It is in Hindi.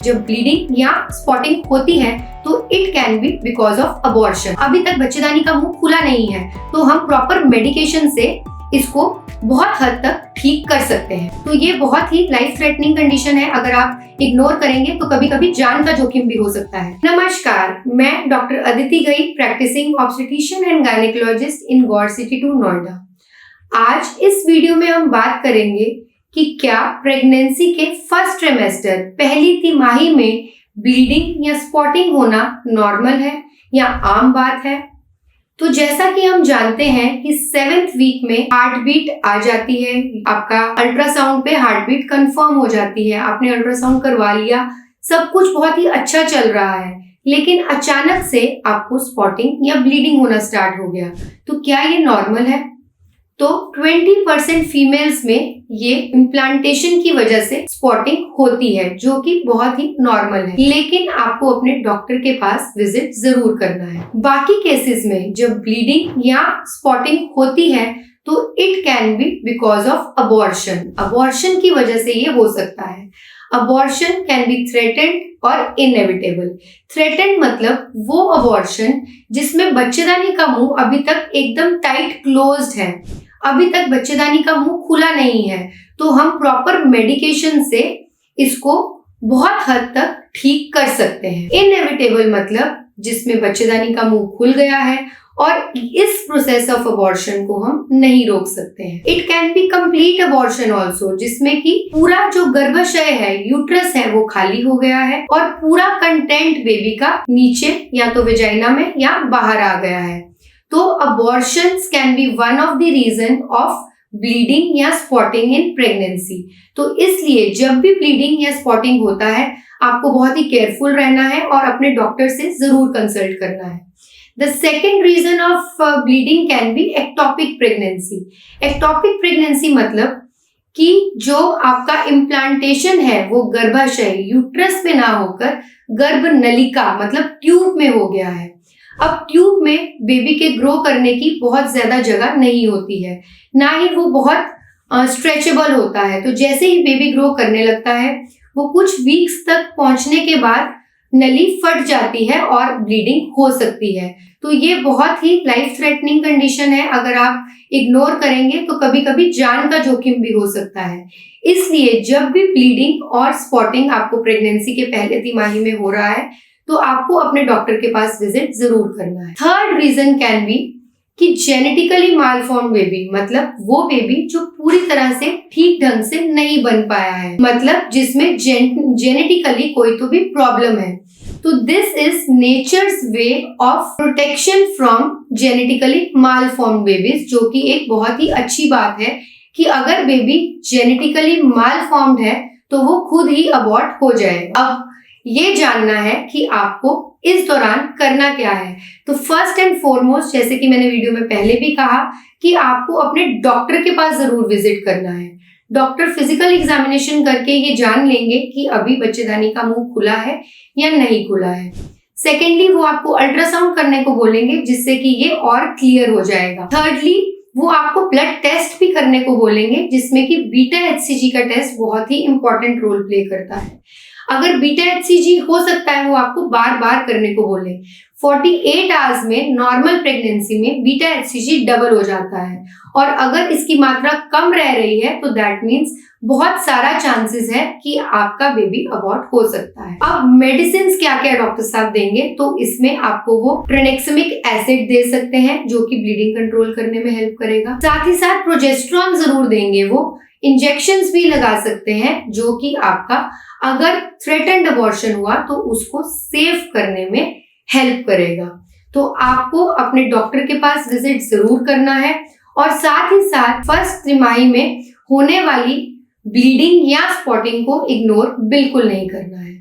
जब ब्लीडिंग या स्पॉटिंग होती है तो it can be because of abortion. अभी तक बच्चेदानी का मुंह खुला नहीं है तो हम प्रॉपर मेडिकेशन से इसको बहुत हद तक ठीक कर सकते हैं। तो ये बहुत ही लाइफ थ्रेटनिंग कंडीशन है, अगर आप इग्नोर करेंगे तो कभी कभी जान का जोखिम भी हो सकता है। नमस्कार, मैं डॉक्टर अदिति गई, practising obstetrician and gynaecologist in Gaur City 2 Noida. आज इस वीडियो में हम बात करेंगे कि क्या प्रेगनेंसी के फर्स्ट ट्रिमेस्टर, पहली तिमाही में ब्लीडिंग या स्पॉटिंग होना नॉर्मल है या आम बात है। तो जैसा कि हम जानते हैं कि 7th वीक में हार्ट बीट आ जाती है, आपका अल्ट्रासाउंड पे हार्ट बीट कंफर्म हो जाती है, आपने अल्ट्रासाउंड करवा लिया, सब कुछ बहुत ही अच्छा चल रहा है, लेकिन अचानक से आपको स्पॉटिंग या ब्लीडिंग होना स्टार्ट हो गया। तो क्या ये नॉर्मल है? तो 20% फीमेल्स में ये इम्प्लांटेशन की वजह से स्पॉटिंग होती है, जो कि बहुत ही नॉर्मल है, लेकिन आपको अपने डॉक्टर के पास विजिट जरूर करना है। बाकी केसेस में जब ब्लीडिंग या स्पॉटिंग होती है तो it can be because of abortion. Abortion की वजह से ये हो सकता है। अबॉर्शन कैन बी थ्रेटेंड और इनएविटेबल। थ्रेटेंड मतलब वो अबॉर्शन जिसमें बच्चेदानी का मुंह अभी तक एकदम टाइट क्लोज्ड है, अभी तक बच्चेदानी का मुंह खुला नहीं है, तो हम प्रॉपर मेडिकेशन से इसको बहुत हद तक ठीक कर सकते हैं। इनएविटेबल मतलब जिसमें बच्चेदानी का मुंह खुल गया है और इस प्रोसेस ऑफ अबॉर्शन को हम नहीं रोक सकते हैं। It can be complete abortion also, जिसमें कि पूरा जो गर्भाशय है, यूट्रस है, वो खाली हो गया है और पूरा कंटेंट बेबी का नीचे या तो वेजाइना में या बाहर आ गया है। तो abortions can be one of the reason of bleeding या स्पॉटिंग इन प्रेगनेंसी। तो इसलिए जब भी ब्लीडिंग या स्पॉटिंग होता है आपको बहुत ही केयरफुल रहना है और अपने डॉक्टर से जरूर कंसल्ट करना है। The second reason of bleeding can be ectopic pregnancy. Ectopic pregnancy मतलब कि जो आपका इम्प्लांटेशन है वो गर्भाशय, यूट्रस में ना होकर गर्भ नलिका मतलब ट्यूब में हो गया है। अब ट्यूब में बेबी के ग्रो करने की बहुत ज्यादा जगह नहीं होती है, ना ही वो बहुत स्ट्रेचेबल होता है। तो जैसे ही बेबी ग्रो करने लगता है वो कुछ वीक्स तक पहुंचने के बाद नली फट जाती है और ब्लीडिंग हो सकती है। तो ये बहुत ही लाइफ थ्रेटनिंग कंडीशन है, अगर आप इग्नोर करेंगे तो कभी कभी जान का जोखिम भी हो सकता है। इसलिए जब भी ब्लीडिंग और स्पॉटिंग आपको प्रेगनेंसी के पहले तिमाही में हो रहा है तो आपको अपने डॉक्टर के पास विजिट जरूर करना है। थर्ड रीजन कैन बी कि जेनेटिकली मालफॉर्म बेबी, मतलब वो बेबी जो पूरी तरह से ठीक ढंग से नहीं बन पाया है, मतलब जिसमें जेनेटिकली कोई तो भी प्रॉब्लम है। तो this is nature's way of protection from genetically malform babies, जो कि एक बहुत ही अच्छी बात है कि अगर बेबी जेनेटिकली मालफॉर्म्ड है तो वो खुद ही अबॉर्ट हो जाए। अब ये जानना है कि आपको इस दौरान करना क्या है। तो फर्स्ट एंड फॉरमोस्ट, जैसे कि मैंने वीडियो में पहले भी कहा, कि आपको अपने डॉक्टर के पास जरूर विजिट करना है। डॉक्टर फिजिकल एग्जामिनेशन करके ये जान लेंगे कि अभी बच्चेदानी का मुंह खुला है या नहीं खुला है। सेकेंडली, वो आपको अल्ट्रासाउंड करने को बोलेंगे जिससे कि ये और क्लियर हो जाएगा। थर्डली, वो आपको ब्लड टेस्ट भी करने को बोलेंगे जिसमें कि बीटा HCG का टेस्ट बहुत ही इंपॉर्टेंट रोल प्ले करता है। अगर बीटा HCG हो सकता है वो आपको बार बार करने को बोले। 48 आवर्स में नॉर्मल प्रेगनेंसी में बीटा HCG डबल हो जाता है और अगर इसकी मात्रा कम रह रही है तो दैट मीन्स बहुत सारा चांसेस है कि आपका बेबी अबॉर्ट हो सकता है। अब मेडिसिन क्या क्या डॉक्टर साहब देंगे, तो इसमें आपको वो ट्रेनेक्समिक एसिड दे सकते हैं जो कि ब्लीडिंग कंट्रोल करने में हेल्प करेगा। साथ ही साथ प्रोजेस्टेरॉन जरूर देंगे, वो इंजेक्शंस भी लगा सकते हैं जो कि आपका अगर थ्रेटेंड अबॉर्शन हुआ तो उसको सेव करने में हेल्प करेगा। तो आपको अपने डॉक्टर के पास विजिट जरूर करना है और साथ ही साथ फर्स्ट तिमाही में होने वाली ब्लीडिंग या स्पॉटिंग को इग्नोर बिल्कुल नहीं करना है।